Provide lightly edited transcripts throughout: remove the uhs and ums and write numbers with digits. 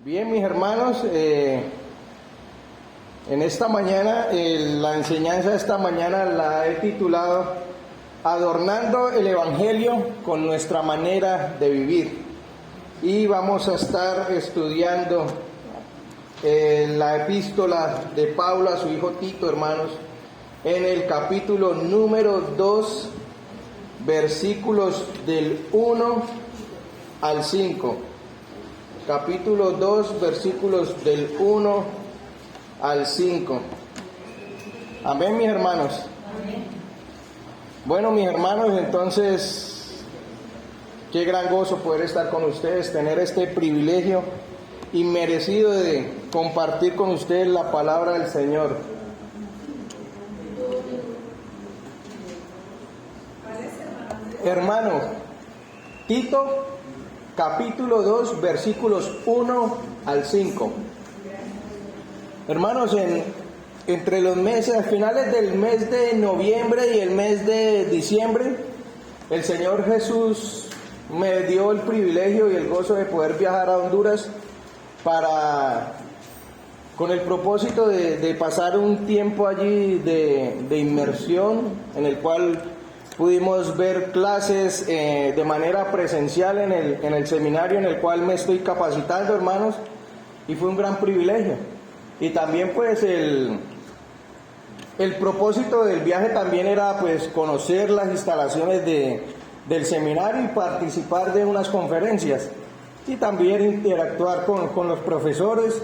Bien, mis hermanos, en esta mañana, la enseñanza de esta mañana la he titulado Adornando el Evangelio con nuestra manera de vivir. Y vamos a estar estudiando la epístola de Pablo a su hijo Tito, hermanos, en el capítulo número 2, versículos del 1 al 5. Capítulo 2, versículos del 1 al 5. Amén, mis hermanos. Amén. Bueno, mis hermanos, entonces, qué gran gozo poder estar con ustedes, tener este privilegio inmerecido de compartir con ustedes la palabra del Señor. Hermano, Tito, capítulo 2, versículos 1 al 5. Hermanos, entre los meses, a finales del mes de noviembre y el mes de diciembre, el Señor Jesús me dio el privilegio y el gozo de poder viajar a Honduras con el propósito de pasar un tiempo allí de inmersión, en el cual pudimos ver clases de manera presencial en el seminario en el cual me estoy capacitando, hermanos, y fue un gran privilegio. Y también pues el propósito del viaje también era pues conocer las instalaciones del seminario y participar de unas conferencias y también interactuar con los profesores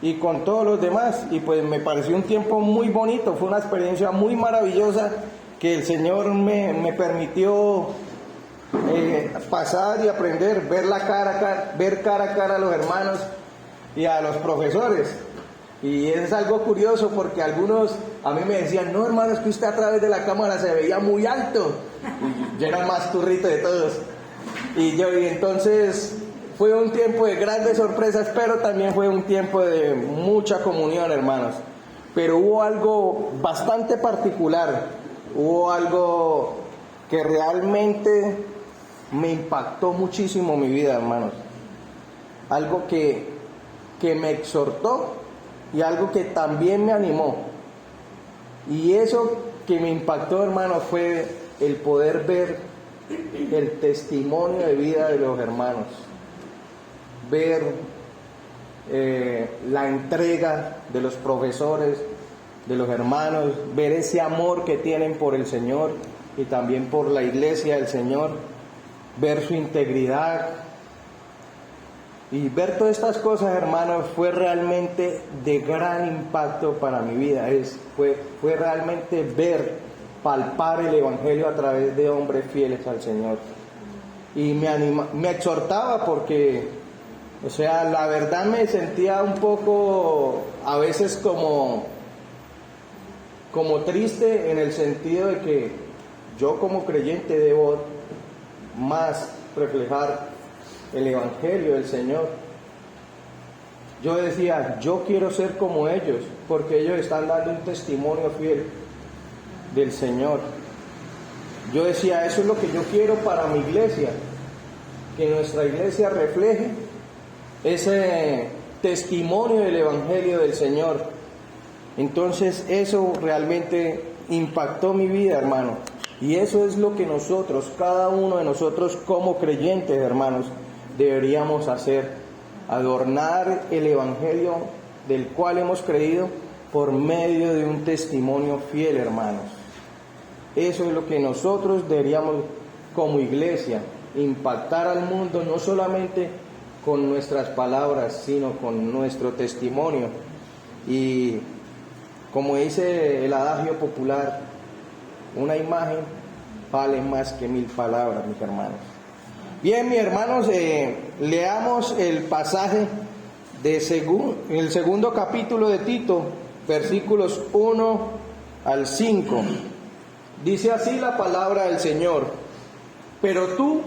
y con todos los demás. Y pues me pareció un tiempo muy bonito, fue una experiencia muy maravillosa que el Señor me permitió pasar y aprender, ver cara a cara a los hermanos y a los profesores. Y es algo curioso porque algunos a mí me decían: no, hermano, es que usted a través de la cámara se veía muy alto. Y yo era el más turrito de todos. Y entonces fue un tiempo de grandes sorpresas, pero también fue un tiempo de mucha comunión, hermanos. Pero hubo algo bastante particular. Hubo algo que realmente me impactó muchísimo mi vida, hermanos. Algo que me exhortó y algo que también me animó. Y eso que me impactó, hermanos, fue el poder ver el testimonio de vida de los hermanos. Ver la entrega de los profesores, de los hermanos, ver ese amor que tienen por el Señor y también por la iglesia del Señor, ver su integridad y ver todas estas cosas, hermanos, fue realmente de gran impacto para mi vida. Fue realmente palpar el Evangelio a través de hombres fieles al Señor. Y me exhortaba porque, o sea, la verdad me sentía un poco a veces como triste, en el sentido de que yo como creyente debo más reflejar el Evangelio del Señor. Yo decía, yo quiero ser como ellos, porque ellos están dando un testimonio fiel del Señor. Yo decía, eso es lo que yo quiero para mi iglesia, que nuestra iglesia refleje ese testimonio del Evangelio del Señor. Entonces eso realmente impactó mi vida, hermano. Y eso es lo que nosotros, cada uno de nosotros como creyentes, hermanos, deberíamos hacer: adornar el Evangelio del cual hemos creído por medio de un testimonio fiel, hermanos. Eso es lo que nosotros deberíamos como iglesia, impactar al mundo, no solamente con nuestras palabras, sino con nuestro testimonio. Y como dice el adagio popular, una imagen vale más que 1000 palabras, mis hermanos. Bien, mis hermanos, leamos el pasaje el segundo capítulo de Tito, versículos 1 al 5. Dice así la palabra del Señor: pero tú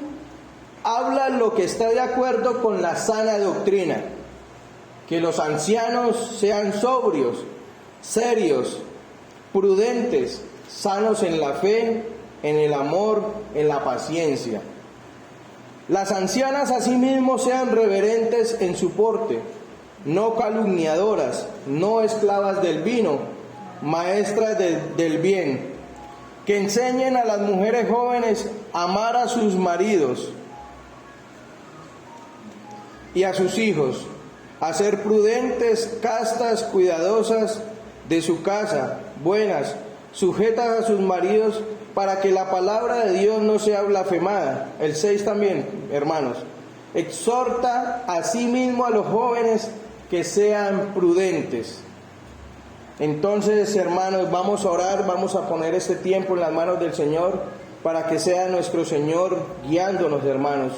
habla lo que está de acuerdo con la sana doctrina, que los ancianos sean sobrios, serios, prudentes, sanos en la fe, en el amor, en la paciencia. Las ancianas asimismo sean reverentes en su porte, no calumniadoras, no esclavas del vino, maestras del bien, que enseñen a las mujeres jóvenes a amar a sus maridos y a sus hijos, a ser prudentes, castas, cuidadosas de su casa, buenas, sujetas a sus maridos, para que la palabra de Dios no sea blasfemada. El 6 también, hermanos. Exhorta a sí mismo a los jóvenes que sean prudentes. Entonces, hermanos, vamos a orar, vamos a poner este tiempo en las manos del Señor, para que sea nuestro Señor guiándonos, hermanos,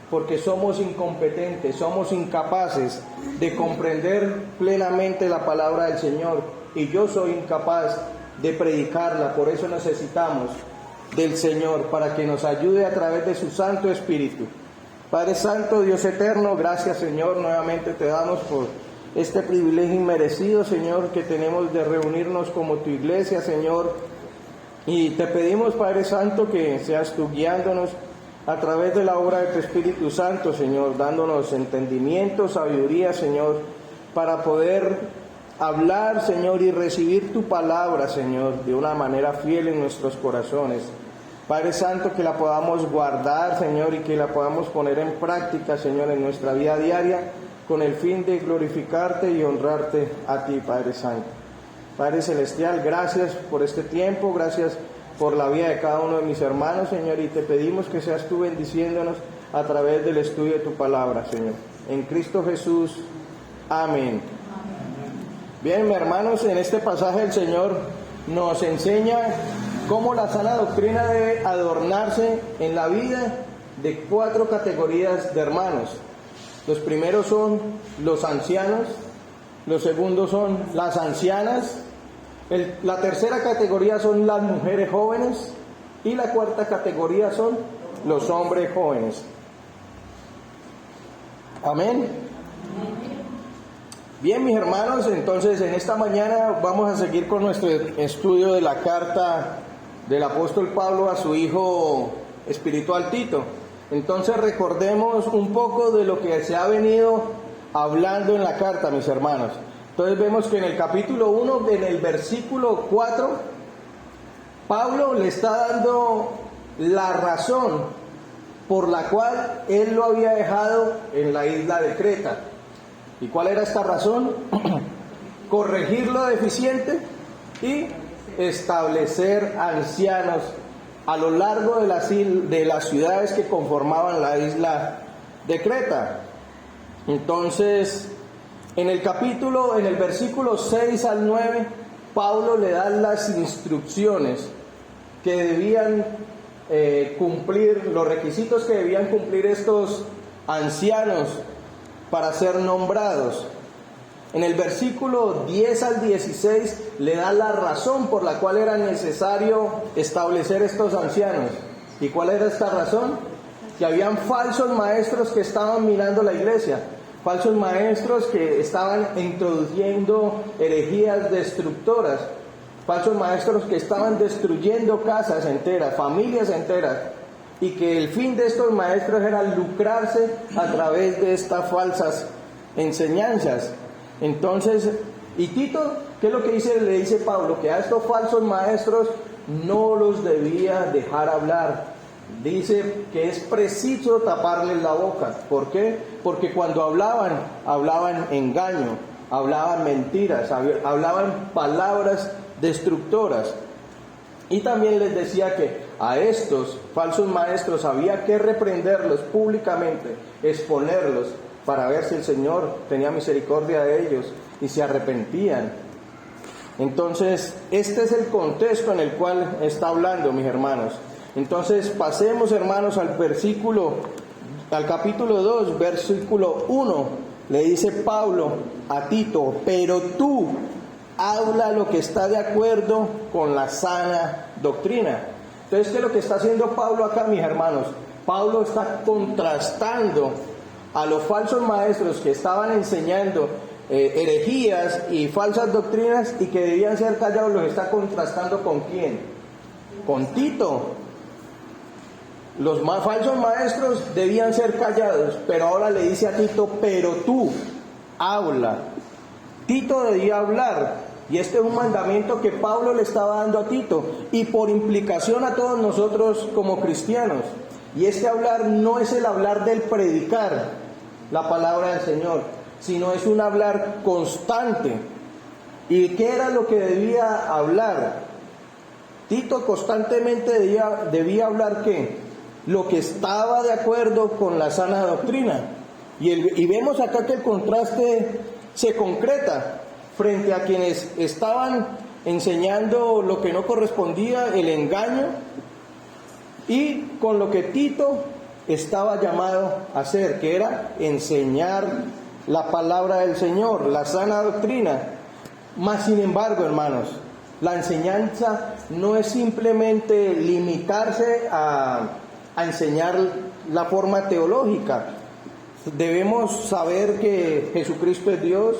porque somos incompetentes, somos incapaces de comprender plenamente la palabra del Señor, y yo soy incapaz de predicarla. Por eso necesitamos del Señor, para que nos ayude a través de su Santo Espíritu. Padre Santo, Dios eterno, gracias, Señor, nuevamente te damos por este privilegio inmerecido, Señor, que tenemos de reunirnos como tu iglesia, Señor, y te pedimos, Padre Santo, que seas tú guiándonos a través de la obra de tu Espíritu Santo, Señor, dándonos entendimiento, sabiduría, Señor, para poder hablar, Señor, y recibir tu palabra, Señor, de una manera fiel en nuestros corazones. Padre Santo, que la podamos guardar, Señor, y que la podamos poner en práctica, Señor, en nuestra vida diaria, con el fin de glorificarte y honrarte a ti, Padre Santo. Padre Celestial, gracias por este tiempo, gracias por la vida de cada uno de mis hermanos, Señor, y te pedimos que seas tú bendiciéndonos a través del estudio de tu palabra, Señor. En Cristo Jesús, amén. Bien, mis hermanos, en este pasaje el Señor nos enseña cómo la sana doctrina debe adornarse en la vida de 4 categorías de hermanos. Los primeros son los ancianos, los segundos son las ancianas, la tercera categoría son las mujeres jóvenes y la cuarta categoría son los hombres jóvenes. Amén. Bien, mis hermanos, entonces en esta mañana vamos a seguir con nuestro estudio de la carta del apóstol Pablo a su hijo espiritual Tito. Entonces recordemos un poco de lo que se ha venido hablando en la carta, mis hermanos. Entonces vemos que en el capítulo 1, en el versículo 4, Pablo le está dando la razón por la cual él lo había dejado en la isla de Creta. ¿Y cuál era esta razón? Corregir lo deficiente y establecer ancianos a lo largo de las ciudades que conformaban la isla de Creta. Entonces, en el versículo 6 al 9, Pablo le da las instrucciones que debían cumplir, los requisitos que debían cumplir estos ancianos para ser nombrados. En el versículo 10 al 16 le da la razón por la cual era necesario establecer estos ancianos. ¿Y cuál era esta razón? Que habían falsos maestros que estaban minando la iglesia, falsos maestros que estaban introduciendo herejías destructoras, falsos maestros que estaban destruyendo casas enteras, familias enteras, y que el fin de estos maestros era lucrarse a través de estas falsas enseñanzas. Entonces, y Tito, ¿qué es lo que le dice Pablo? Que a estos falsos maestros no los debía dejar hablar. Dice que es preciso taparles la boca. ¿Por qué? Porque cuando hablaban engaño, hablaban mentiras, hablaban palabras destructoras. Y también les decía que a estos falsos maestros había que reprenderlos públicamente, exponerlos, para ver si el Señor tenía misericordia de ellos y se arrepentían. Entonces, este es el contexto en el cual está hablando, mis hermanos. Entonces, pasemos, hermanos, al capítulo 2, versículo 1. Le dice Pablo a Tito: pero tú habla lo que está de acuerdo con la sana doctrina. Entonces, ¿qué es lo que está haciendo Pablo acá, mis hermanos? Pablo está contrastando a los falsos maestros que estaban enseñando herejías y falsas doctrinas y que debían ser callados. Los está contrastando ¿con quién? Con Tito. Los falsos maestros debían ser callados, pero ahora le dice a Tito: pero tú habla. Tito debía hablar. Y este es un mandamiento que Pablo le estaba dando a Tito y por implicación a todos nosotros como cristianos. Y este hablar no es el hablar del predicar la palabra del Señor, sino es un hablar constante. ¿Y qué era lo que debía hablar? Tito constantemente debía hablar ¿qué? Lo que estaba de acuerdo con la sana doctrina. Y vemos acá que el contraste se concreta frente a quienes estaban enseñando lo que no correspondía, el engaño, y con lo que Tito estaba llamado a hacer, que era enseñar la palabra del Señor, la sana doctrina. Mas sin embargo, hermanos, la enseñanza no es simplemente limitarse a enseñar la forma teológica. Debemos saber que Jesucristo es Dios,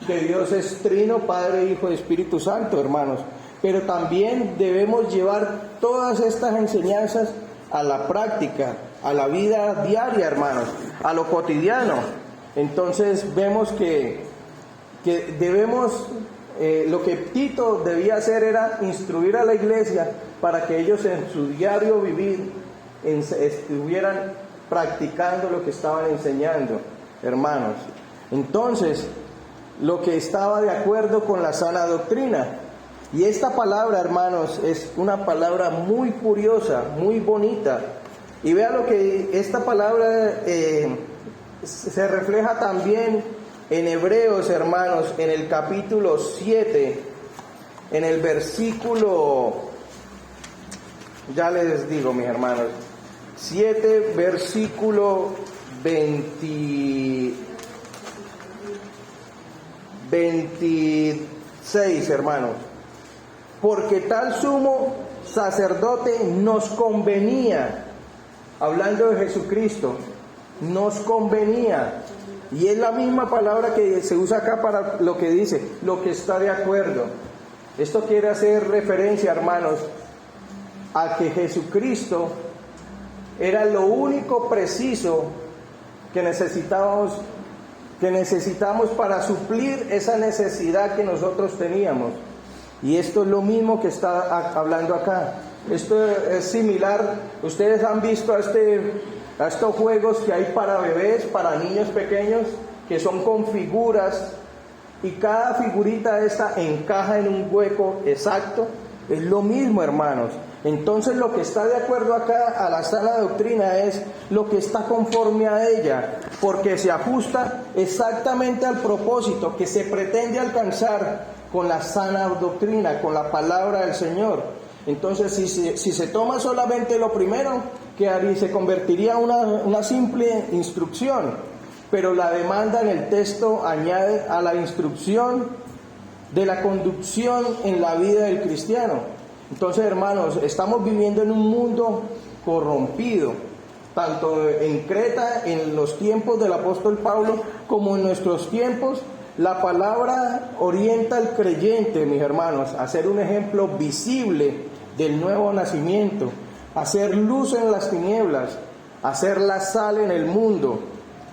que Dios es Trino, Padre, Hijo y Espíritu Santo, hermanos. Pero también debemos llevar todas estas enseñanzas a la práctica, a la vida diaria, hermanos, a lo cotidiano. Entonces vemos que debemos, lo que Tito debía hacer era instruir a la iglesia para que ellos en su diario vivir estuvieran practicando lo que estaban enseñando, hermanos. Entonces, lo que estaba de acuerdo con la sana doctrina. Y esta palabra, hermanos, es una palabra muy curiosa, muy bonita. Y vea lo que esta palabra se refleja también en Hebreos, hermanos, en el capítulo 7, en el versículo, ya les digo, mis hermanos, 7, versículo 26, hermanos. Porque tal sumo sacerdote nos convenía, hablando de Jesucristo, nos convenía. Y es la misma palabra que se usa acá para lo que dice, lo que está de acuerdo. Esto quiere hacer referencia, hermanos, a que Jesucristo era lo único preciso que necesitábamos para suplir esa necesidad que nosotros teníamos. Y esto es lo mismo que está hablando acá. Esto es similar. Ustedes han visto a estos juegos que hay para bebés, para niños pequeños, que son con figuras, y cada figurita esta encaja en un hueco exacto. Es lo mismo, hermanos. Entonces lo que está de acuerdo acá a la sana doctrina es lo que está conforme a ella, porque se ajusta exactamente al propósito que se pretende alcanzar con la sana doctrina, con la palabra del Señor. Entonces si se toma solamente lo primero, que haría? Se convertiría en una simple instrucción, pero la demanda en el texto añade a la instrucción de la conducción en la vida del cristiano. Entonces, hermanos, estamos viviendo en un mundo corrompido, tanto en Creta, en los tiempos del apóstol Pablo, como en nuestros tiempos. La palabra orienta al creyente, mis hermanos, a ser un ejemplo visible del nuevo nacimiento, a ser luz en las tinieblas, a ser la sal en el mundo.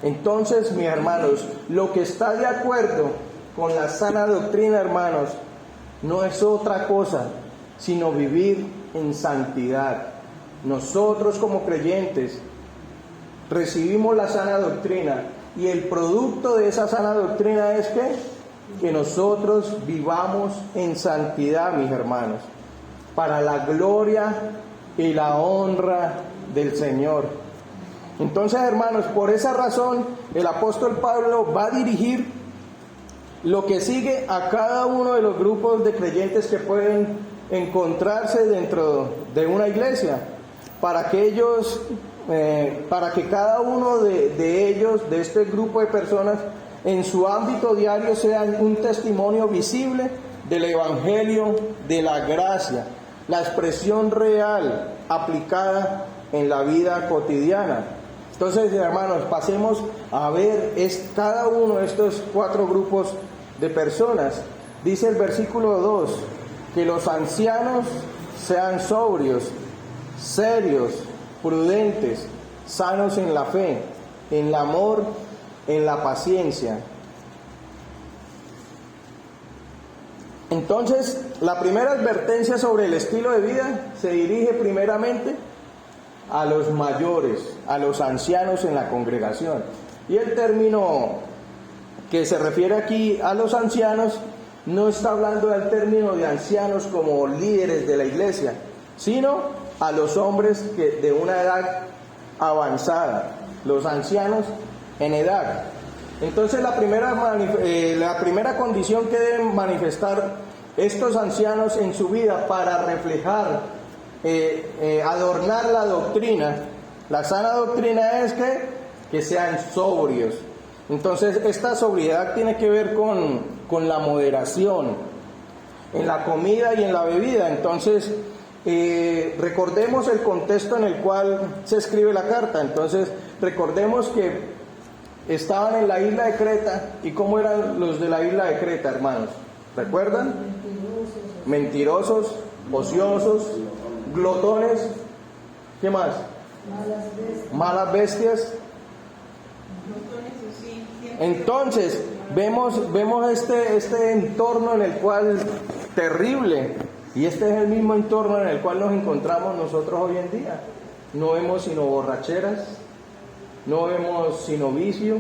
Entonces, mis hermanos, lo que está de acuerdo con la sana doctrina, hermanos, no es otra cosa sino vivir en santidad. Nosotros como creyentes recibimos la sana doctrina y el producto de esa sana doctrina es que nosotros vivamos en santidad, mis hermanos, para la gloria y la honra del Señor. Entonces, hermanos, por esa razón el apóstol Pablo va a dirigir lo que sigue a cada uno de los grupos de creyentes que pueden encontrarse dentro de una iglesia, para que cada uno de ellos, de este grupo de personas, en su ámbito diario sean un testimonio visible del Evangelio de la gracia, la expresión real aplicada en la vida cotidiana. Entonces, hermanos, pasemos a ver cada uno de estos 4 grupos de personas. Dice el versículo 2, que los ancianos sean sobrios, serios, prudentes, sanos en la fe, en el amor, en la paciencia. Entonces, la primera advertencia sobre el estilo de vida se dirige primeramente a los mayores, a los ancianos en la congregación. Y el término que se refiere aquí a los ancianos no está hablando del término de ancianos como líderes de la iglesia, sino a los hombres de una edad avanzada, los ancianos en edad. Entonces la primera condición que deben manifestar estos ancianos en su vida para reflejar, adornar la doctrina, la sana doctrina, es que sean sobrios. Entonces esta sobriedad tiene que ver con la moderación en la comida y en la bebida. Entonces recordemos el contexto en el cual se escribe la carta. Entonces recordemos que estaban en la isla de Creta. ¿Y cómo eran los de la isla de Creta, hermanos? ¿Recuerdan? Mentirosos, ociosos, glotones. ¿Qué más? Malas bestias. Entonces vemos este entorno en el cual terrible, y este es el mismo entorno en el cual nos encontramos nosotros hoy en día. No vemos sino borracheras, no vemos sino vicio,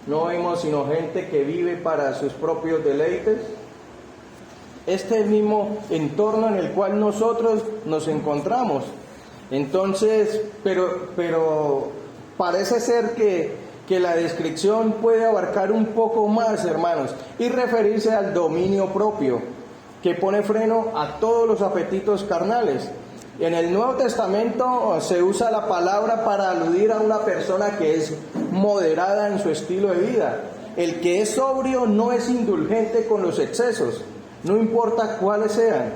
no vemos sino gente que vive para sus propios deleites. Este es el mismo entorno en el cual nosotros nos encontramos. Entonces, pero parece ser que la descripción puede abarcar un poco más, hermanos, y referirse al dominio propio, que pone freno a todos los apetitos carnales. En el Nuevo Testamento se usa la palabra para aludir a una persona que es moderada en su estilo de vida. El que es sobrio no es indulgente con los excesos, no importa cuáles sean.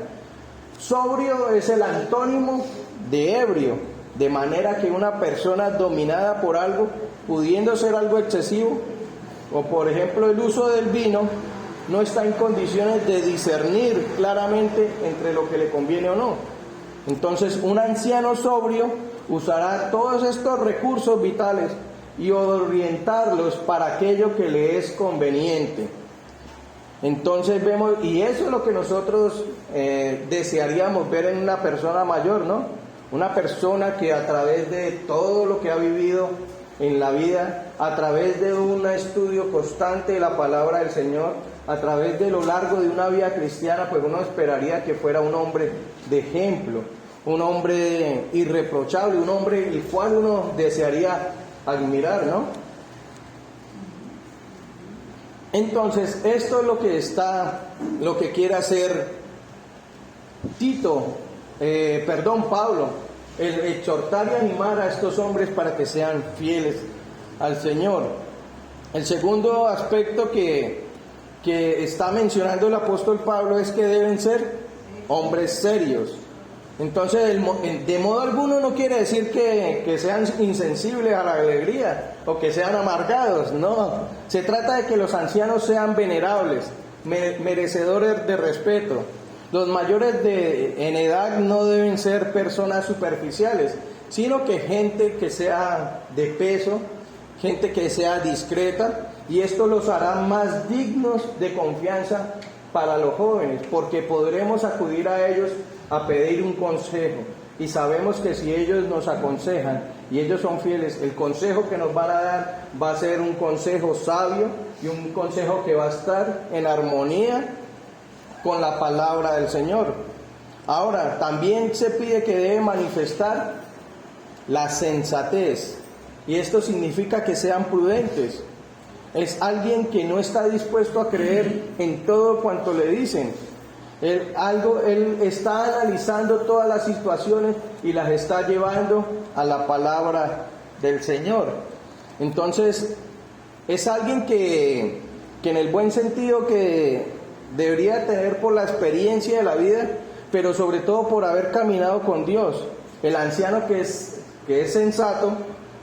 Sobrio es el antónimo de ebrio, de manera que una persona dominada por algo, pudiendo ser algo excesivo, o por ejemplo el uso del vino, no está en condiciones de discernir claramente entre lo que le conviene o no. Entonces un anciano sobrio usará todos estos recursos vitales y orientarlos para aquello que le es conveniente. Entonces vemos, y eso es lo que nosotros desearíamos ver en una persona mayor, ¿no? Una persona que a través de todo lo que ha vivido en la vida, a través de un estudio constante de la palabra del Señor, a través de lo largo de una vida cristiana, pues uno esperaría que fuera un hombre de ejemplo, un hombre irreprochable, un hombre el cual uno desearía admirar, ¿no? Entonces, esto es lo que quiere hacer Pablo, el exhortar y animar a estos hombres para que sean fieles al Señor. El segundo aspecto que está mencionando el apóstol Pablo es que deben ser hombres serios. Entonces, de modo alguno no quiere decir que sean insensibles a la alegría o que sean amargados, no. Se trata de que los ancianos sean venerables, merecedores de respeto. Los mayores en edad no deben ser personas superficiales, sino que gente que sea de peso, gente que sea discreta, y esto los hará más dignos de confianza para los jóvenes, porque podremos acudir a ellos a pedir un consejo, y sabemos que si ellos nos aconsejan y ellos son fieles, el consejo que nos van a dar va a ser un consejo sabio y un consejo que va a estar en armonía con la palabra del Señor. Ahora, también se pide que debe manifestar la sensatez, y esto significa que sean prudentes. Es alguien que no está dispuesto a creer en todo cuanto le dicen. Él está analizando todas las situaciones y las está llevando a la palabra del Señor. Entonces, es alguien que en el buen sentido que debería tener por la experiencia de la vida, pero sobre todo por haber caminado con Dios. El anciano que es sensato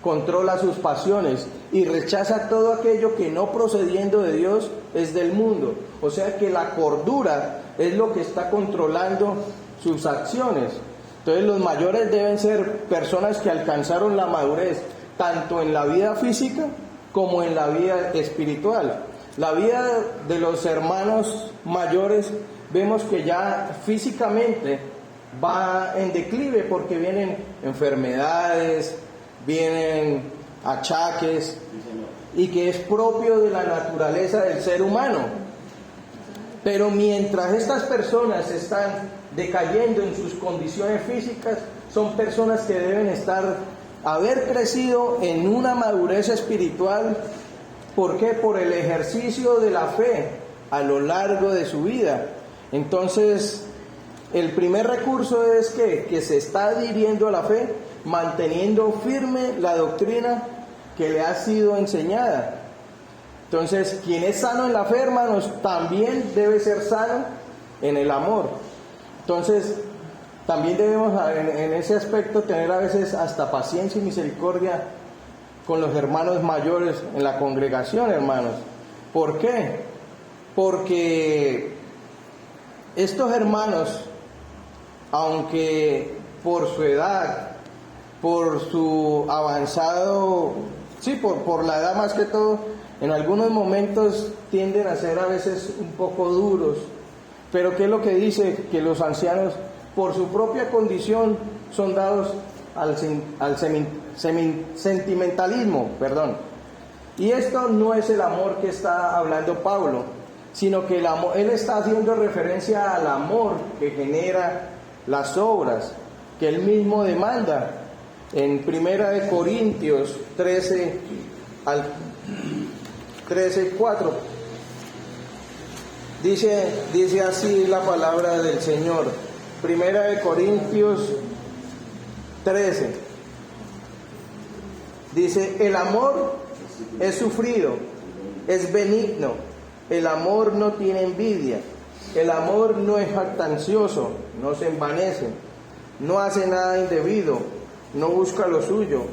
controla sus pasiones y rechaza todo aquello que no procediendo de Dios es del mundo. O sea que la cordura es lo que está controlando sus acciones. Entonces los mayores deben ser personas que alcanzaron la madurez tanto en la vida física como en la vida espiritual. La vida de los hermanos mayores vemos que ya físicamente va en declive porque vienen enfermedades, vienen achaques, y que es propio de la naturaleza del ser humano. Pero mientras estas personas están decayendo en sus condiciones físicas, son personas que deben haber crecido en una madurez espiritual. ¿Por qué? Por el ejercicio de la fe a lo largo de su vida. Entonces, el primer recurso es que se está adhiriendo a la fe, manteniendo firme la doctrina que le ha sido enseñada. Entonces, quien es sano en la fe, hermanos, también debe ser sano en el amor. Entonces, también debemos en ese aspecto tener a veces hasta paciencia y misericordia con los hermanos mayores en la congregación, hermanos. ¿Por qué? Porque estos hermanos, aunque por su edad, por su avanzado, por la edad más que todo, en algunos momentos tienden a ser a veces un poco duros. Pero ¿qué es lo que dice? Que los ancianos, por su propia condición, son dados al sentimentalismo, Y esto no es el amor que está hablando Pablo, sino que él está haciendo referencia al amor que genera las obras, que él mismo demanda. En 1 Corintios 13, 4, dice así la palabra del Señor. 1 Corintios 13, dice: el amor es sufrido, es benigno, el amor no tiene envidia, el amor no es jactancioso, no se envanece, no hace nada indebido, no busca lo suyo,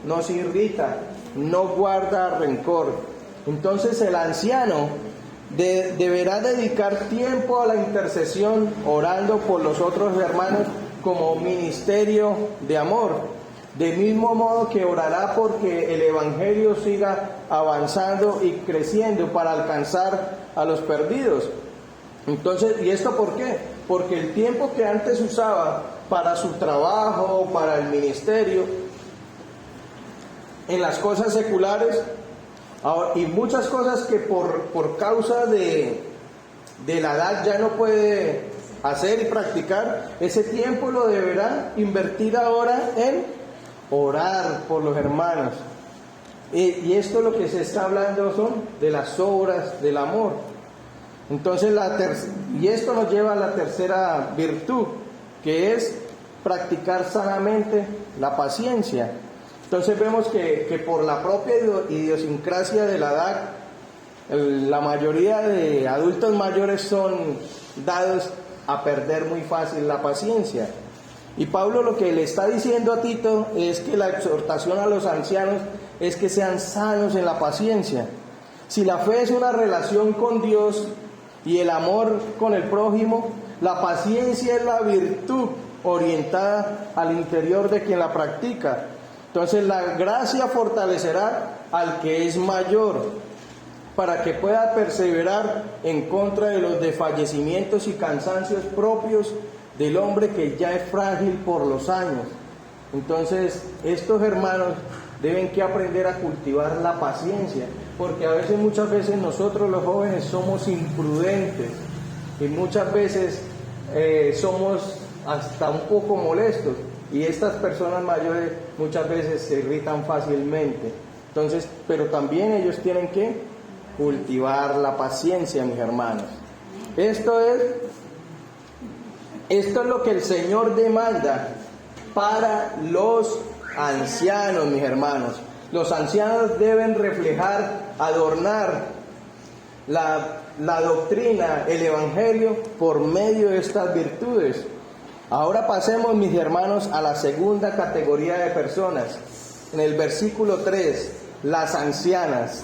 no se irrita, no guarda rencor. Entonces el anciano deberá dedicar tiempo a la intercesión, orando por los otros hermanos como ministerio de amor. De mismo modo que orará porque el Evangelio siga avanzando y creciendo para alcanzar a los perdidos. Entonces, ¿y esto por qué? Porque el tiempo que antes usaba para su trabajo, para el ministerio, en las cosas seculares, y muchas cosas que por causa de la edad ya no puede hacer y practicar, ese tiempo lo deberá invertir ahora en orar por los hermanos. Y esto lo que se está hablando son de las obras del amor. Entonces y esto nos lleva a la tercera virtud, que es practicar sanamente la paciencia. Entonces vemos que por la propia idiosincrasia de la edad, la mayoría de adultos mayores son dados a perder muy fácil la paciencia. Y Pablo lo que le está diciendo a Tito es que la exhortación a los ancianos es que sean sanos en la paciencia. Si la fe es una relación con Dios y el amor con el prójimo, la paciencia es la virtud orientada al interior de quien la practica. Entonces la gracia fortalecerá al que es mayor, para que pueda perseverar en contra de los desfallecimientos y cansancios propios del hombre que ya es frágil por los años. Entonces estos hermanos deben que aprender a cultivar la paciencia, porque muchas veces nosotros los jóvenes somos imprudentes y muchas veces somos hasta un poco molestos, y estas personas mayores muchas veces se irritan fácilmente. Entonces, pero también ellos tienen que cultivar la paciencia, mis hermanos. Esto es lo que el Señor demanda para los ancianos, mis hermanos. Los ancianos deben reflejar, adornar la doctrina, el Evangelio, por medio de estas virtudes. Ahora pasemos, mis hermanos, a la segunda categoría de personas. En el versículo 3, las ancianas.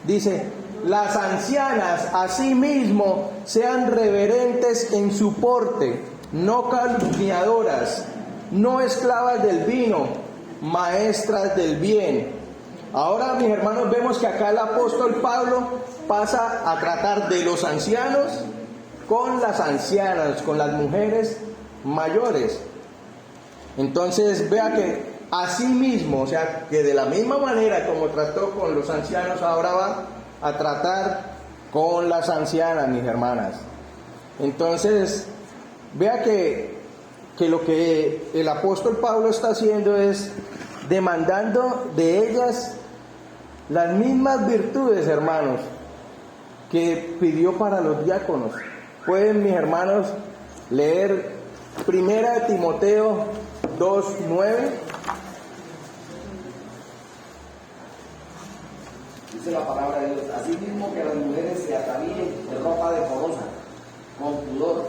Dice: las ancianas asimismo sean reverentes en su porte, no calumniadoras, no esclavas del vino, maestras del bien, Ahora, mis hermanos, vemos que acá el apóstol Pablo pasa a tratar de los ancianos con las ancianas, con las mujeres mayores. Entonces, vea que así mismo, o sea, que de la misma manera como trató con los ancianos, ahora va a tratar con las ancianas, mis hermanas. Entonces, vea que lo que el apóstol Pablo está haciendo es demandando de ellas las mismas virtudes, hermanos, que pidió para los diáconos. Pueden, mis hermanos, leer 1 Timoteo 2:9. Dice la palabra de Dios: asimismo que las mujeres se atavíen de ropa decorosa, con pudor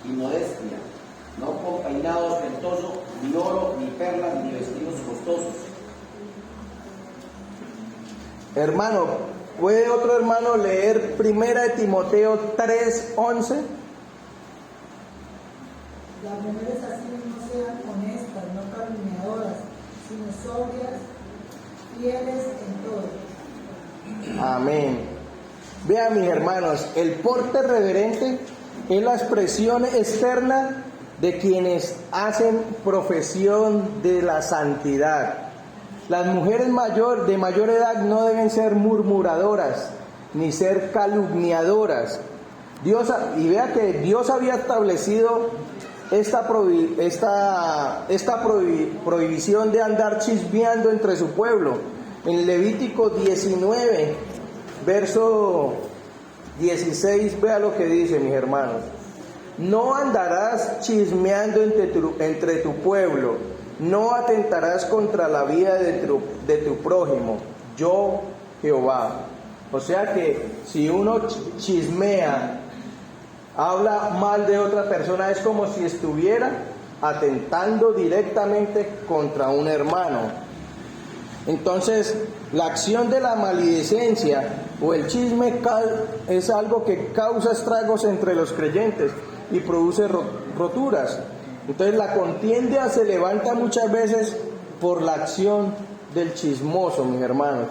y modestia, no con peinado ostentoso, ni oro, ni perlas, ni vestidos costosos. Hermano, ¿puede otro hermano leer 1 Timoteo 3:11? Las mujeres así no sean honestas, no calumniadoras, sino sobrias, fieles en todo. Amén. Vean, mis hermanos, el porte reverente es la expresión externa de quienes hacen profesión de la santidad. Las mujeres de mayor edad no deben ser murmuradoras, ni ser calumniadoras. Y vea que Dios había establecido esta prohibición de andar chismeando entre su pueblo. En Levítico 19, verso 16, vea lo que dice, mis hermanos. No andarás chismeando entre tu pueblo, no atentarás contra la vida de tu prójimo, yo Jehová. O sea que si uno chismea, habla mal de otra persona, es como si estuviera atentando directamente contra un hermano. Entonces, la acción de la maledicencia o el chisme es algo que causa estragos entre los creyentes y produce roturas. Entonces, la contienda se levanta muchas veces por la acción del chismoso, mis hermanos.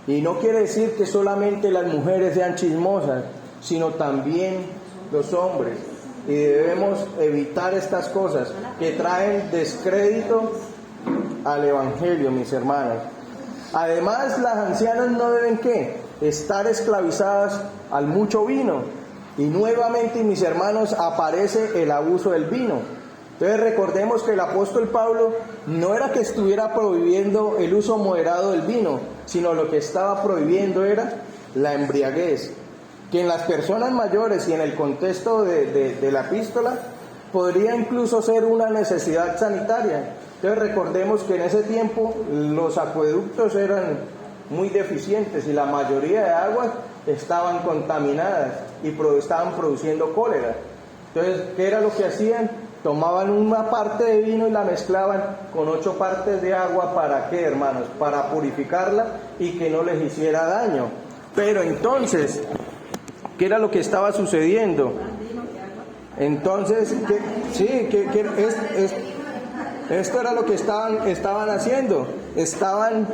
Y no quiere decir que solamente las mujeres sean chismosas, sino también los hombres. Y debemos evitar estas cosas que traen descrédito al Evangelio, mis hermanos. Además, las ancianas no deben ¿qué? Estar esclavizadas al mucho vino. Y nuevamente, mis hermanos, aparece el abuso del vino. Entonces recordemos que el apóstol Pablo no era que estuviera prohibiendo el uso moderado del vino, sino lo que estaba prohibiendo era la embriaguez, que en las personas mayores y en el contexto de la epístola podría incluso ser una necesidad sanitaria. Entonces recordemos que en ese tiempo los acueductos eran muy deficientes y la mayoría de aguas estaban contaminadas y estaban produciendo cólera. Entonces, ¿qué era lo que hacían? Tomaban una parte de vino y la mezclaban con 8 partes de agua. ¿Para qué, hermanos? Para purificarla y que no les hiciera daño. Pero entonces, ¿qué era lo que estaba sucediendo? Entonces, esto era lo que estaban haciendo. Estaban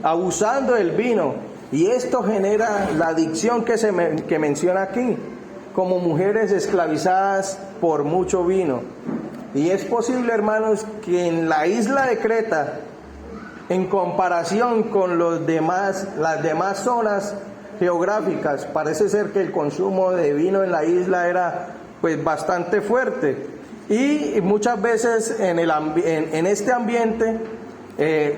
abusando del vino. Y esto genera la adicción que menciona aquí, como mujeres esclavizadas por mucho vino. Y es posible, hermanos, que en la isla de Creta, en comparación con las demás zonas geográficas, parece ser que el consumo de vino en la isla era pues bastante fuerte. Y muchas veces en este ambiente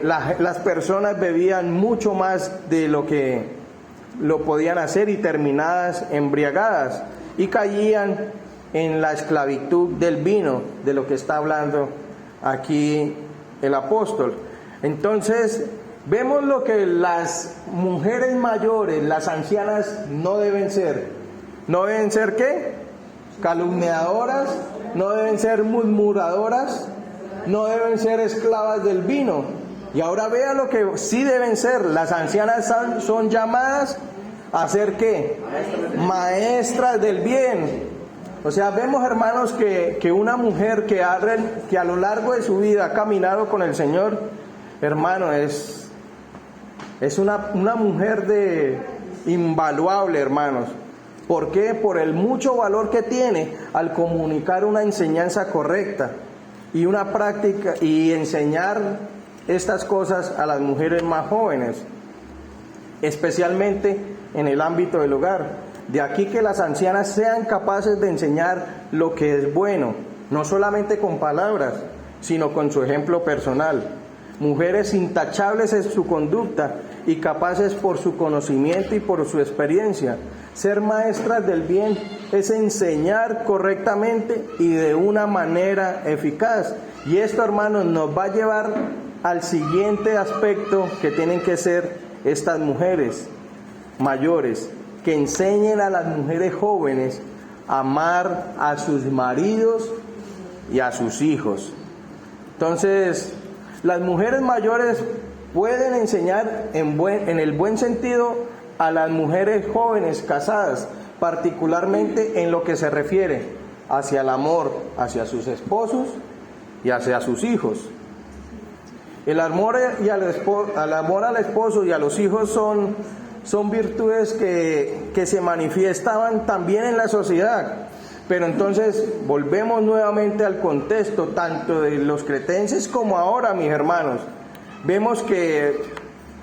las personas bebían mucho más de lo que lo podían hacer y terminadas embriagadas y caían en la esclavitud del vino, de lo que está hablando aquí el apóstol. Entonces vemos lo que las mujeres mayores, las ancianas, no deben ser. ¿No deben ser qué? Calumniadoras, no deben ser murmuradoras, no deben ser esclavas del vino. Y ahora vea lo que sí deben ser. Las ancianas son llamadas a ser ¿qué? Maestras del bien. O sea, vemos, hermanos, que una mujer que a lo largo de su vida ha caminado con el Señor, hermano, es Es una mujer invaluable, hermanos. ¿Por qué? Por el mucho valor que tiene al comunicar una enseñanza correcta y una práctica y enseñar estas cosas a las mujeres más jóvenes, especialmente en el ámbito del hogar. De aquí que las ancianas sean capaces de enseñar lo que es bueno, no solamente con palabras, sino con su ejemplo personal. Mujeres intachables en su conducta y capaces por su conocimiento y por su experiencia. Ser maestras del bien es enseñar correctamente y de una manera eficaz. Y esto, hermanos, nos va a llevar al siguiente aspecto que tienen que ser estas mujeres mayores, que enseñen a las mujeres jóvenes a amar a sus maridos y a sus hijos. Entonces, las mujeres mayores pueden enseñar en el buen sentido a las mujeres jóvenes casadas, particularmente en lo que se refiere hacia el amor hacia sus esposos y hacia sus hijos. El amor al esposo y a los hijos son virtudes que se manifestaban también en la sociedad. Pero entonces volvemos nuevamente al contexto, tanto de los cretenses como ahora, mis hermanos. Vemos que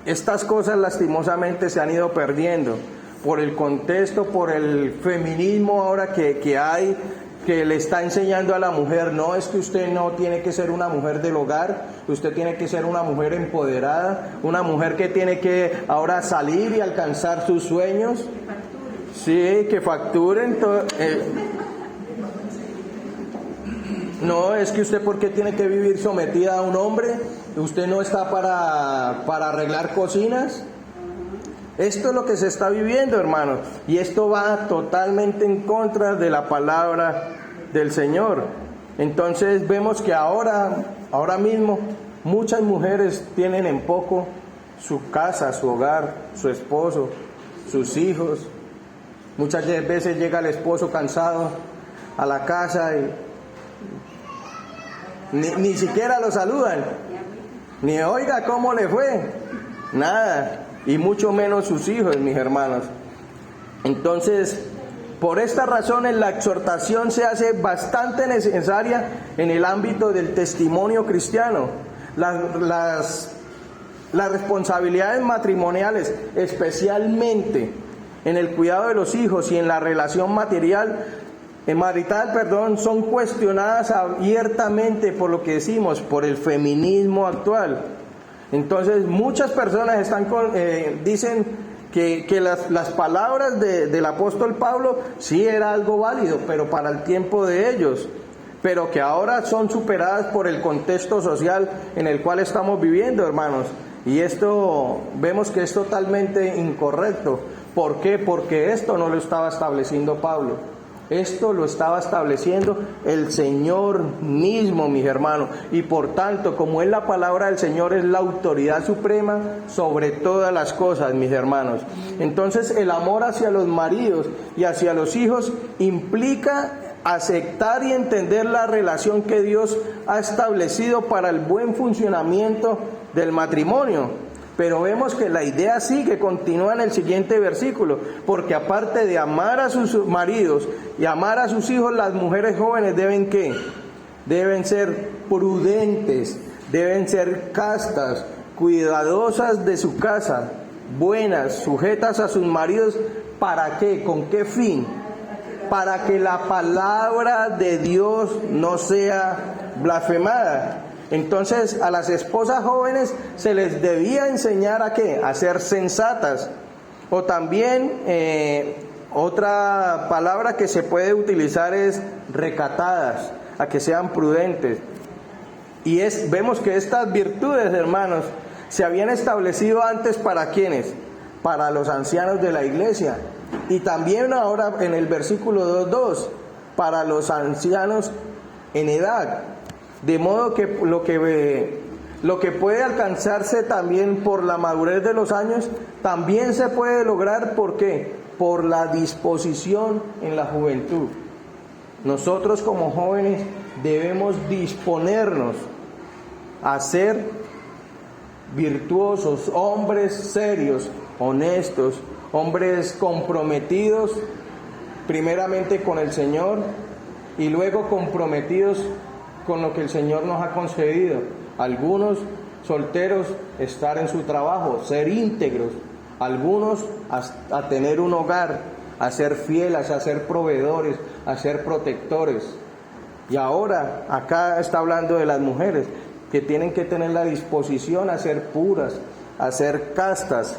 estas cosas lastimosamente se han ido perdiendo por el contexto, por el feminismo ahora que hay, que le está enseñando a la mujer, no, es que usted no tiene que ser una mujer del hogar, usted tiene que ser una mujer empoderada, una mujer que tiene que ahora salir y alcanzar sus sueños. Sí, que facturen. No, es que usted, ¿por qué tiene que vivir sometida a un hombre? ¿Usted no está para arreglar cocinas? Esto es lo que se está viviendo, hermanos, y esto va totalmente en contra de la palabra del Señor. Entonces vemos que ahora mismo muchas mujeres tienen en poco su casa, su hogar, su esposo, sus hijos. Muchas veces llega el esposo cansado a la casa y ni siquiera lo saludan, ni oiga cómo le fue, nada. Y mucho menos sus hijos, mis hermanos. Entonces, por estas razones, la exhortación se hace bastante necesaria en el ámbito del testimonio cristiano. Las responsabilidades matrimoniales, especialmente en el cuidado de los hijos y en la relación marital, son cuestionadas abiertamente por lo que decimos, por el feminismo actual. Entonces muchas personas dicen que las palabras del apóstol Pablo sí era algo válido, pero para el tiempo de ellos, pero que ahora son superadas por el contexto social en el cual estamos viviendo, hermanos. Y esto vemos que es totalmente incorrecto. ¿Por qué? Porque esto no lo estaba estableciendo Pablo. Esto lo estaba estableciendo el Señor mismo, mis hermanos. Y por tanto, como es la palabra del Señor, es la autoridad suprema sobre todas las cosas, mis hermanos. Entonces, el amor hacia los maridos y hacia los hijos implica aceptar y entender la relación que Dios ha establecido para el buen funcionamiento del matrimonio. Pero vemos que la idea continúa en el siguiente versículo, porque aparte de amar a sus maridos y amar a sus hijos, las mujeres jóvenes deben ¿qué? Deben ser prudentes, deben ser castas, cuidadosas de su casa, buenas, sujetas a sus maridos. ¿Para qué? ¿Con qué fin? Para que la palabra de Dios no sea blasfemada. Entonces a las esposas jóvenes se les debía enseñar a ¿qué? A ser sensatas. O también otra palabra que se puede utilizar es recatadas, a que sean prudentes. Y vemos que estas virtudes, hermanos, se habían establecido antes ¿para quiénes? Para los ancianos de la iglesia. Y también ahora en el versículo 2.2, para los ancianos en edad. De modo que lo que puede alcanzarse también por la madurez de los años, también se puede lograr, ¿por qué? Por la disposición en la juventud. Nosotros como jóvenes debemos disponernos a ser virtuosos, hombres serios, honestos, hombres comprometidos primeramente con el Señor y luego comprometidos con lo que el Señor nos ha concedido. Algunos solteros, estar en su trabajo, ser íntegros. Algunos a tener un hogar, a ser fieles, a ser proveedores, a ser protectores. Y ahora acá está hablando de las mujeres, que tienen que tener la disposición a ser puras, a ser castas.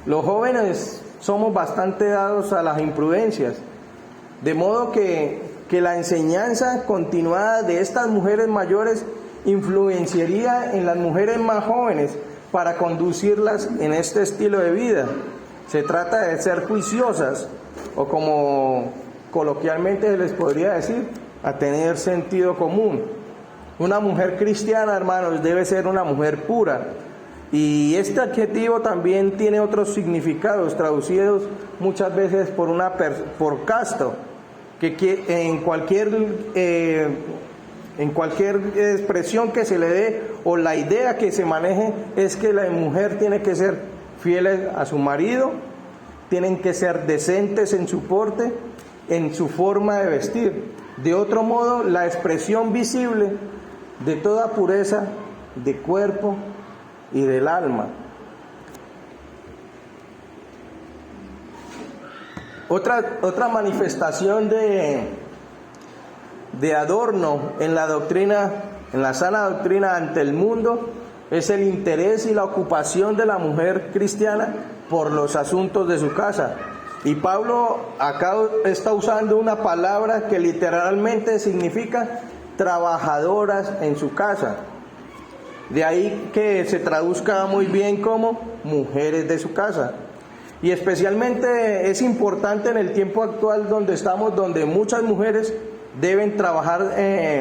Los jóvenes somos bastante dados a las imprudencias, de modo que la enseñanza continuada de estas mujeres mayores influenciaría en las mujeres más jóvenes para conducirlas en este estilo de vida. Se trata de ser juiciosas, o como coloquialmente se les podría decir, a tener sentido común. Una mujer cristiana, hermanos, debe ser una mujer pura. Y este adjetivo también tiene otros significados, traducidos muchas veces por casto, que en cualquier expresión que se le dé o la idea que se maneje es que la mujer tiene que ser fiel a su marido, tienen que ser decentes en su porte, en su forma de vestir. De otro modo, la expresión visible de toda pureza de cuerpo y del alma. Otra manifestación de adorno en la doctrina, en la sana doctrina ante el mundo, es el interés y la ocupación de la mujer cristiana por los asuntos de su casa. Y Pablo acá está usando una palabra que literalmente significa trabajadoras en su casa. De ahí que se traduzca muy bien como mujeres de su casa. Y especialmente es importante en el tiempo actual donde estamos, donde muchas mujeres deben trabajar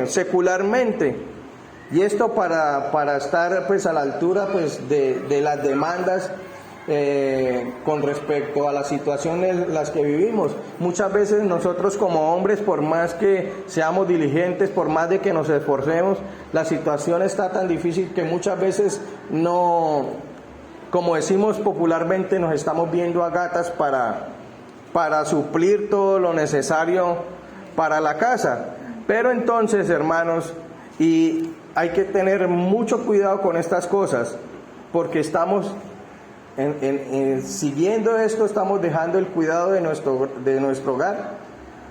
secularmente. Y esto para estar pues a la altura pues de las demandas con respecto a las situaciones en las que vivimos. Muchas veces nosotros como hombres, por más que seamos diligentes, por más de que nos esforcemos, la situación está tan difícil que muchas veces no, como decimos popularmente, nos estamos viendo a gatas para suplir todo lo necesario para la casa. Pero entonces, hermanos, y hay que tener mucho cuidado con estas cosas, porque estamos siguiendo esto, estamos dejando el cuidado de nuestro hogar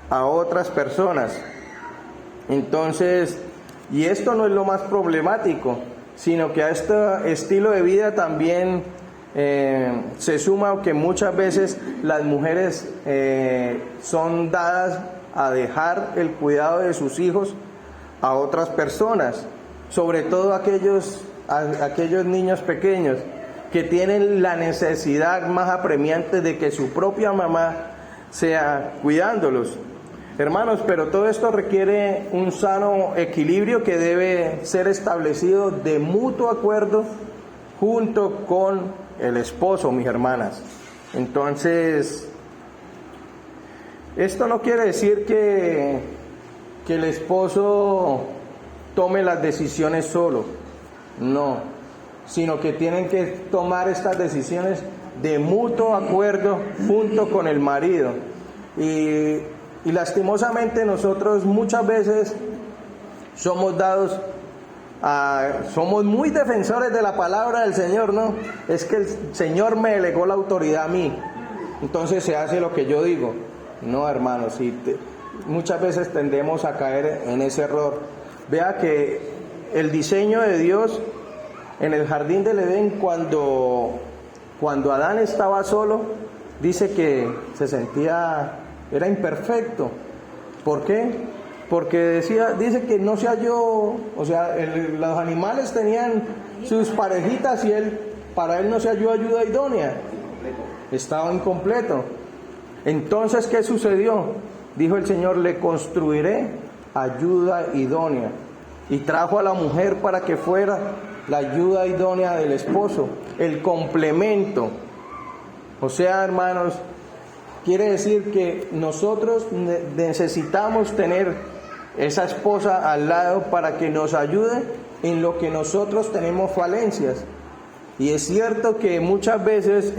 a otras personas. Entonces, y esto no es lo más problemático, sino que a este estilo de vida también se suma que muchas veces las mujeres son dadas a dejar el cuidado de sus hijos a otras personas, sobre todo aquellos niños pequeños que tienen la necesidad más apremiante de que su propia mamá sea cuidándolos. Hermanos, pero todo esto requiere un sano equilibrio que debe ser establecido de mutuo acuerdo junto con el esposo, mis hermanas. Entonces, esto no quiere decir que el esposo tome las decisiones solo, no, sino que tienen que tomar estas decisiones de mutuo acuerdo junto con el marido. Y lastimosamente nosotros muchas veces somos muy defensores de la palabra del Señor, ¿no? Es que el Señor me delegó la autoridad a mí, entonces se hace lo que yo digo. No, hermanos, muchas veces tendemos a caer en ese error. Vea que el diseño de Dios en el jardín del Edén, cuando Adán estaba solo, dice que era imperfecto. ¿Por qué? Porque dice que no se halló, o sea, los animales tenían sus parejitas y para él no se halló ayuda idónea. Estaba incompleto. Entonces, ¿qué sucedió? Dijo el Señor: le construiré ayuda idónea. Y trajo a la mujer para que fuera la ayuda idónea del esposo, el complemento. O sea, hermanos, quiere decir que nosotros necesitamos tener esa esposa al lado para que nos ayude en lo que nosotros tenemos falencias. Y es cierto que muchas veces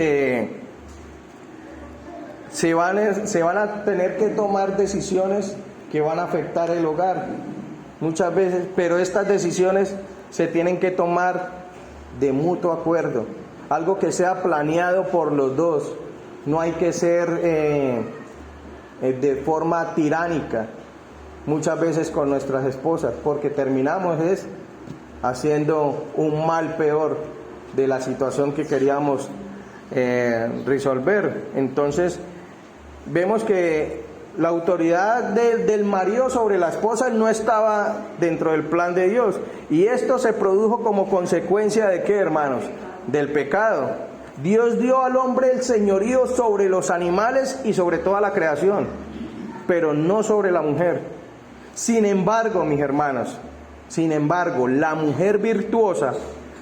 se van a tener que tomar decisiones que van a afectar el hogar, muchas veces, pero estas decisiones se tienen que tomar de mutuo acuerdo, algo que sea planeado por los dos. No hay que ser de forma tiránica muchas veces con nuestras esposas, porque terminamos haciendo un mal peor de la situación que queríamos resolver. Entonces vemos que la autoridad del marido sobre la esposa no estaba dentro del plan de Dios, y esto se produjo como consecuencia de ¿qué, hermanos? Del pecado. Dios dio al hombre el señorío sobre los animales y sobre toda la creación, pero no sobre la mujer. Sin embargo, mis hermanos, la mujer virtuosa,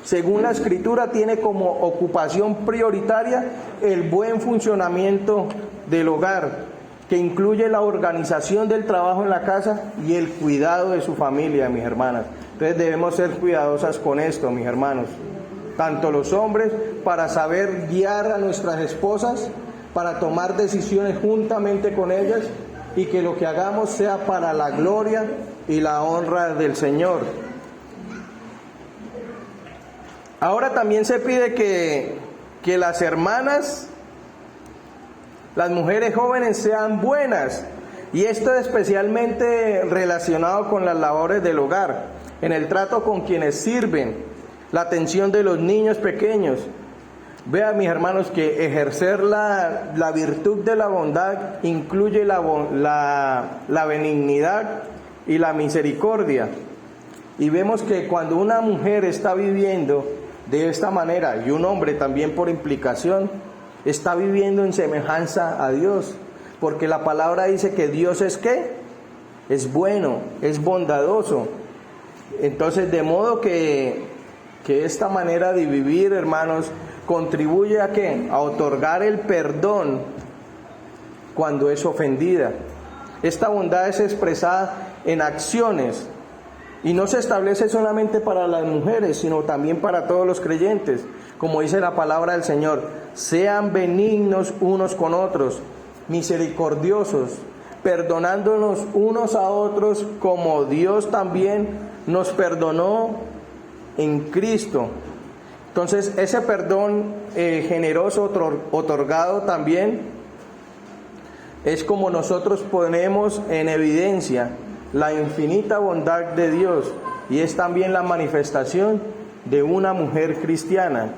según la Escritura, tiene como ocupación prioritaria el buen funcionamiento del hogar, que incluye la organización del trabajo en la casa y el cuidado de su familia, mis hermanas. Entonces debemos ser cuidadosas con esto, mis hermanos. Tanto los hombres, para saber guiar a nuestras esposas, para tomar decisiones juntamente con ellas, y que lo que hagamos sea para la gloria y la honra del Señor. Ahora también se pide que las hermanas, las mujeres jóvenes, sean buenas, y esto es especialmente relacionado con las labores del hogar, en el trato con quienes sirven, la atención de los niños pequeños. Vean, mis hermanos, que ejercer la virtud de la bondad incluye la benignidad y la misericordia. Y vemos que cuando una mujer está viviendo de esta manera, y un hombre también por implicación, está viviendo en semejanza a Dios, porque la palabra dice que Dios es ¿qué? Es bueno, es bondadoso. Entonces, de modo que esta manera de vivir, hermanos, contribuye a ¿qué? A otorgar el perdón cuando es ofendida. Esta bondad es expresada en acciones, y no se establece solamente para las mujeres, sino también para todos los creyentes. Como dice la palabra del Señor: sean benignos unos con otros, misericordiosos, perdonándonos unos a otros, como Dios también nos perdonó en Cristo. Entonces, ese perdón generoso otorgado también es como nosotros ponemos en evidencia la infinita bondad de Dios, y es también la manifestación de una mujer cristiana.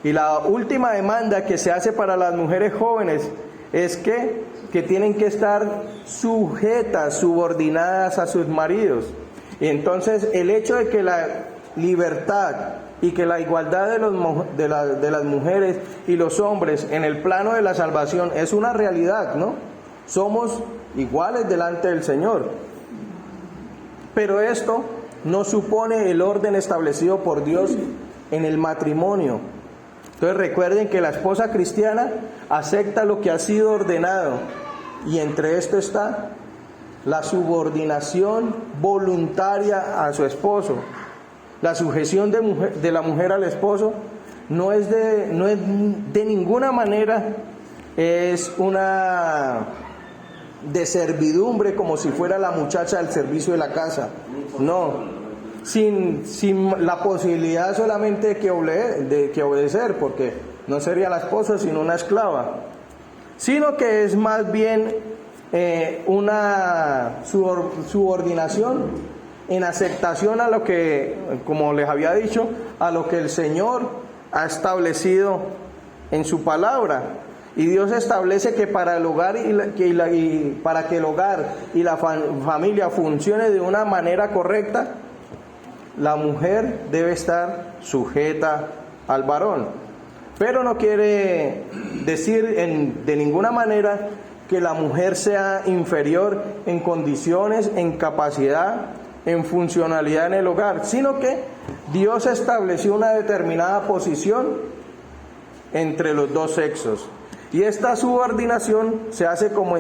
Y la última demanda que se hace para las mujeres jóvenes es que tienen que estar sujetas, subordinadas a sus maridos. Y entonces el hecho de que la libertad y que la igualdad de las mujeres y los hombres en el plano de la salvación es una realidad, ¿no? Somos iguales delante del Señor. Pero esto no supone el orden establecido por Dios en el matrimonio. Entonces recuerden que la esposa cristiana acepta lo que ha sido ordenado, y entre esto está la subordinación voluntaria a su esposo. La sujeción de la mujer al esposo no es de ninguna manera es una de servidumbre, como si fuera la muchacha al servicio de la casa. No, sin la posibilidad solamente de que obedecer, porque no sería la esposa sino una esclava, sino que es más bien una subordinación en aceptación a lo que, como les había dicho, a lo que el Señor ha establecido en su palabra. Y Dios establece que para el hogar para que el hogar y la familia funcione de una manera correcta, la mujer debe estar sujeta al varón. Pero no quiere decir de ninguna manera que la mujer sea inferior en condiciones, en capacidad, en funcionalidad en el hogar, sino que Dios estableció una determinada posición entre los dos sexos. Y esta subordinación se hace como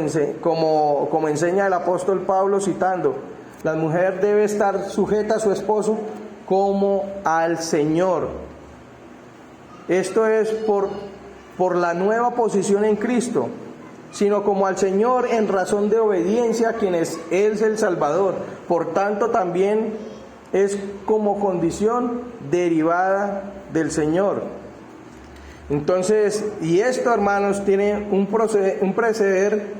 enseña el apóstol Pablo, citando: la mujer debe estar sujeta a su esposo como al Señor. Esto es por la nueva posición en Cristo, sino como al Señor en razón de obediencia a quien es el Salvador. Por tanto, también es como condición derivada del Señor. Entonces, y esto, hermanos, tiene un preceder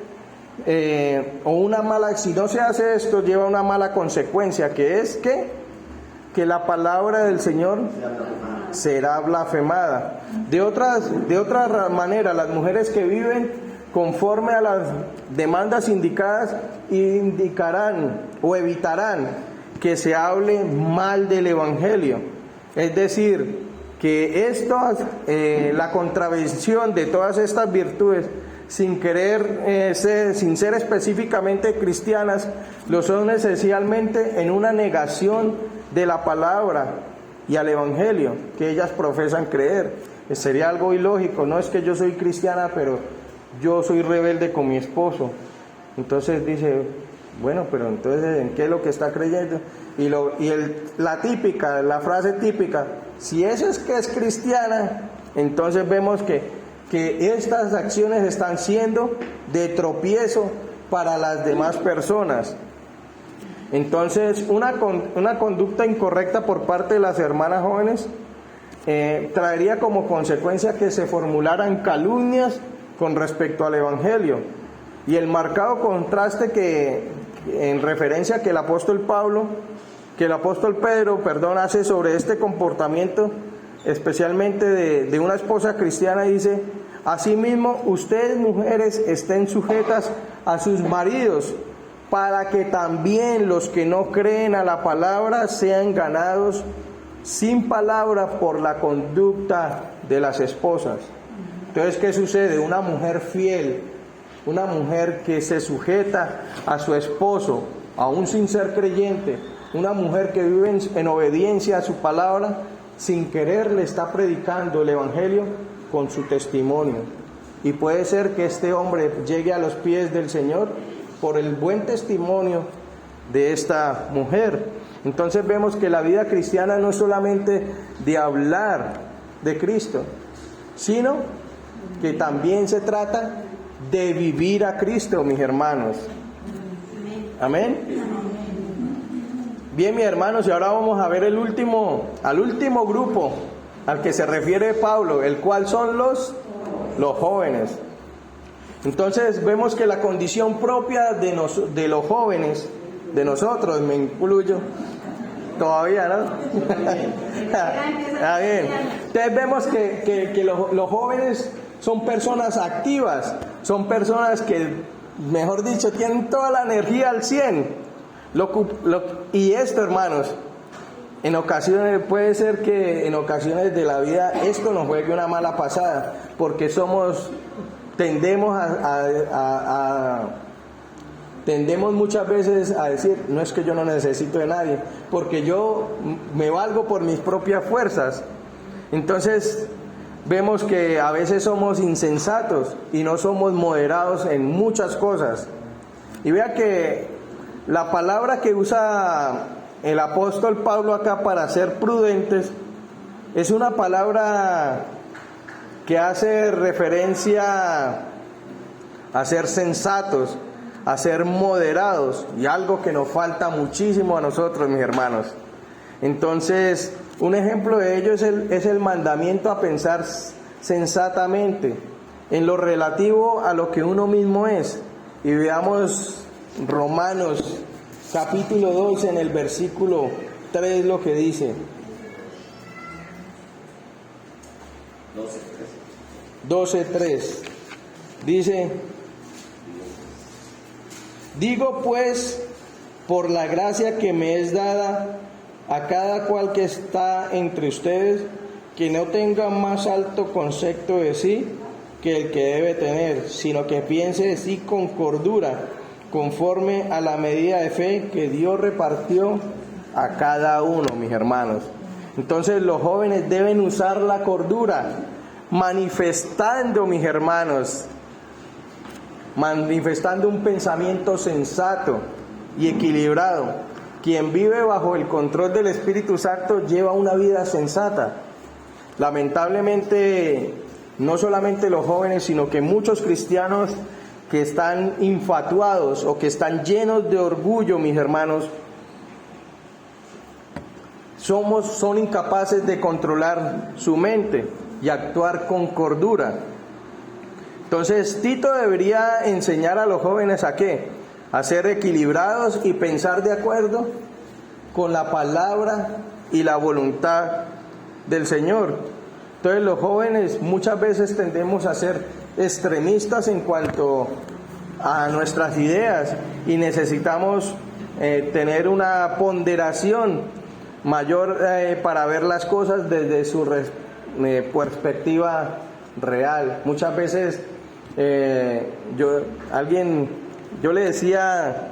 o una mala, si no se hace esto, lleva una mala consecuencia, que es que la palabra del Señor será blasfemada. De otra manera, las mujeres que viven conforme a las demandas indicadas indicarán o evitarán que se hable mal del Evangelio. Es decir, que la contravención de todas estas virtudes, sin ser específicamente cristianas, lo son esencialmente en una negación de la palabra y al Evangelio que ellas profesan creer. Sería algo ilógico. No es que yo soy cristiana, pero yo soy rebelde con mi esposo. Entonces dice, bueno, pero entonces ¿en qué es lo que está creyendo? La frase típica, si eso es que es cristiana, entonces vemos que estas acciones están siendo de tropiezo para las demás personas. Entonces, una conducta incorrecta por parte de las hermanas jóvenes traería como consecuencia que se formularan calumnias con respecto al Evangelio. Y el marcado contraste en referencia que el apóstol Pedro, hace sobre este comportamiento, especialmente de una esposa cristiana, dice: asimismo, ustedes mujeres estén sujetas a sus maridos, para que también los que no creen a la palabra sean ganados sin palabra por la conducta de las esposas. Entonces, ¿qué sucede? Una mujer fiel, una mujer que se sujeta a su esposo, aún sin ser creyente, una mujer que vive en obediencia a su palabra, sin querer le está predicando el Evangelio con su testimonio. Y puede ser que este hombre llegue a los pies del Señor por el buen testimonio de esta mujer. Entonces vemos que la vida cristiana no es solamente de hablar de Cristo, sino que también se trata de vivir a Cristo, mis hermanos. Amén. Bien, mis hermanos, y ahora vamos a ver al último grupo al que se refiere Pablo, el cual son los jóvenes. Entonces vemos que la condición propia de los jóvenes, de nosotros, me incluyo, todavía, ¿no? Está bien. Entonces vemos que los jóvenes son personas activas, son personas que, mejor dicho, tienen toda la energía al 100. Y esto, hermanos, en ocasiones puede ser que en ocasiones de la vida esto nos juegue una mala pasada, porque tendemos muchas veces a decir: no es que yo no necesito de nadie, porque yo me valgo por mis propias fuerzas. Entonces vemos que a veces somos insensatos y no somos moderados en muchas cosas. Y vea que la palabra que usa el apóstol Pablo acá para ser prudentes es una palabra que hace referencia a ser sensatos, a ser moderados, y algo que nos falta muchísimo a nosotros, mis hermanos. Entonces, un ejemplo de ello es el mandamiento a pensar sensatamente en lo relativo a lo que uno mismo es. Y veamos Romanos capítulo 2 en el versículo 3 lo que dice. 12:3 dice: digo pues, por la gracia que me es dada a cada cual que está entre ustedes, que no tenga más alto concepto de sí que el que debe tener, sino que piense de sí con cordura, conforme a la medida de fe que Dios repartió a cada uno, mis hermanos. Entonces los jóvenes deben usar la cordura, manifestando, mis hermanos, manifestando un pensamiento sensato y equilibrado. Quien vive bajo el control del Espíritu Santo lleva una vida sensata. Lamentablemente, no solamente los jóvenes, sino que muchos cristianos que están infatuados o que están llenos de orgullo, mis hermanos, son incapaces de controlar su mente y actuar con cordura. Entonces, Tito debería enseñar a los jóvenes ¿a qué? A ser equilibrados y pensar de acuerdo con la palabra y la voluntad del Señor. Entonces, los jóvenes muchas veces tendemos a ser extremistas en cuanto a nuestras ideas y necesitamos tener una ponderación mayor para ver las cosas desde su perspectiva real. Muchas veces yo le decía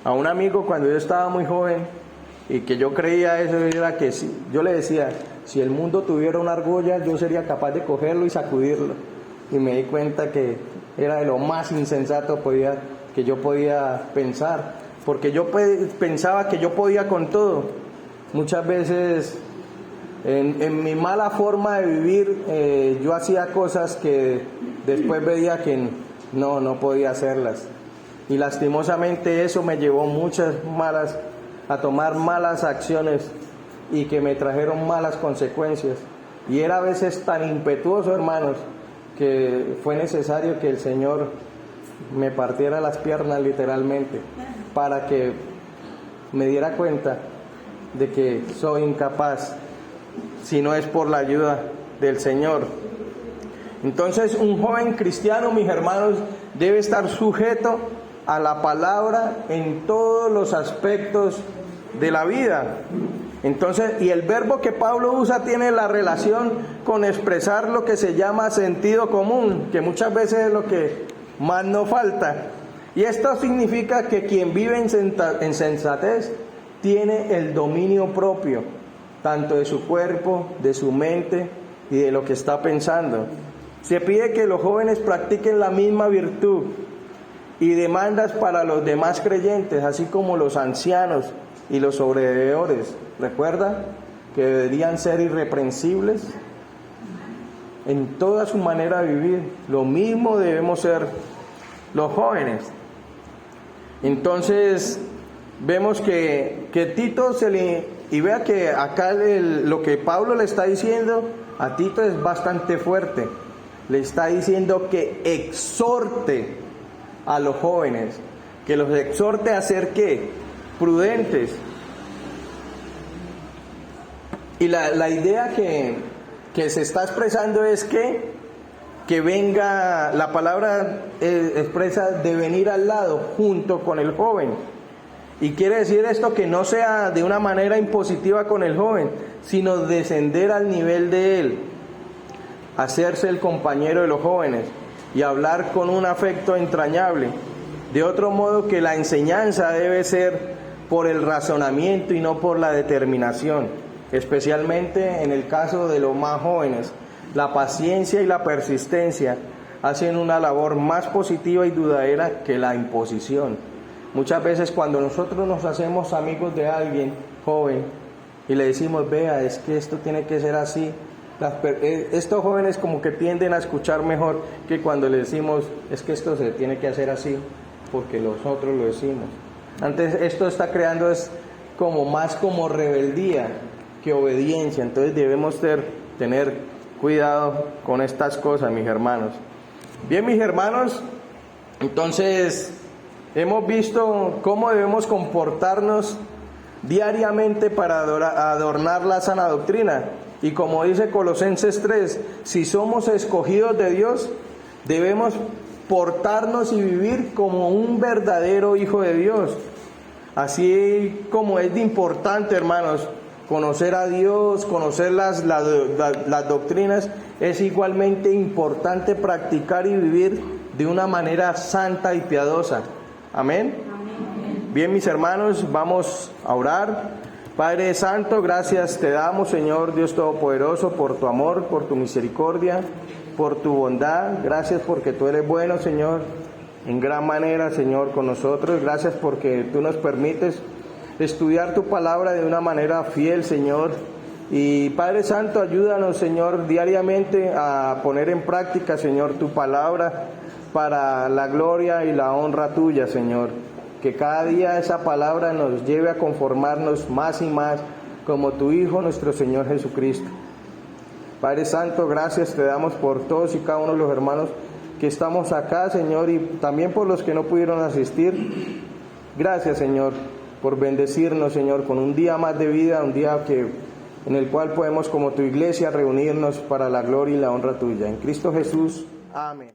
a un amigo cuando yo estaba muy joven y que yo creía eso, era que yo le decía, si el mundo tuviera una argolla, yo sería capaz de cogerlo y sacudirlo. Y me di cuenta que era de lo más insensato que yo podía pensar, porque yo pensaba que yo podía con todo. Muchas veces en mi mala forma de vivir yo hacía cosas que después veía que no podía hacerlas, y lastimosamente eso me llevó a tomar malas acciones y que me trajeron malas consecuencias, y era a veces tan impetuoso, hermanos, que fue necesario que el Señor me partiera las piernas literalmente para que me diera cuenta de que soy incapaz si no es por la ayuda del Señor. Entonces, un joven cristiano, mis hermanos, debe estar sujeto a la palabra en todos los aspectos de la vida. Entonces, y el verbo que Pablo usa tiene la relación con expresar lo que se llama sentido común, que muchas veces es lo que más nos falta. Y esto significa que quien vive en sensatez tiene el dominio propio, tanto de su cuerpo, de su mente y de lo que está pensando. Se pide que los jóvenes practiquen la misma virtud y demandas para los demás creyentes, así como los ancianos y los sobreveedores. Recuerda que deberían ser irreprensibles en toda su manera de vivir. Lo mismo debemos ser los jóvenes. Entonces vemos que Tito y vea que acá lo que Pablo le está diciendo a Tito es bastante fuerte. Le está diciendo que exhorte a los jóvenes, que los exhorte a ser ¿qué? Prudentes. Y la idea que se está expresando es que venga, la palabra expresa de venir al lado junto con el joven. Y quiere decir esto que no sea de una manera impositiva con el joven, sino descender al nivel de él, hacerse el compañero de los jóvenes y hablar con un afecto entrañable. De otro modo que la enseñanza debe ser por el razonamiento y no por la determinación, especialmente en el caso de los más jóvenes. La paciencia y la persistencia hacen una labor más positiva y duradera que la imposición. Muchas veces cuando nosotros nos hacemos amigos de alguien joven y le decimos, vea, es que esto tiene que ser así, estos jóvenes como que tienden a escuchar mejor que cuando le decimos, es que esto se tiene que hacer así porque nosotros lo decimos. Antes esto está creando más como rebeldía que obediencia. Entonces debemos tener cuidado con estas cosas, mis hermanos. Bien, mis hermanos, entonces hemos visto cómo debemos comportarnos diariamente para adornar la sana doctrina. Y como dice Colosenses 3, si somos escogidos de Dios, debemos portarnos y vivir como un verdadero hijo de Dios. Así como es de importante, hermanos, conocer a Dios, conocer las doctrinas, es igualmente importante practicar y vivir de una manera santa y piadosa. Amén. Bien, mis hermanos, vamos a orar. Padre Santo, gracias te damos, Señor Dios Todopoderoso, por tu amor, por tu misericordia, por tu bondad. Gracias porque tú eres bueno, Señor, en gran manera, Señor, con nosotros. Gracias porque tú nos permites estudiar tu palabra de una manera fiel, Señor, Y Padre Santo, ayúdanos, Señor, diariamente a poner en práctica, Señor, tu palabra para la gloria y la honra tuya, Señor. Que cada día esa palabra nos lleve a conformarnos más y más como tu Hijo, nuestro Señor Jesucristo. Padre Santo, gracias te damos por todos y cada uno de los hermanos que estamos acá, Señor, y también por los que no pudieron asistir. Gracias, Señor, por bendecirnos, Señor, con un día más de vida, un día en el cual podemos, como tu iglesia, reunirnos para la gloria y la honra tuya. En Cristo Jesús. Amén.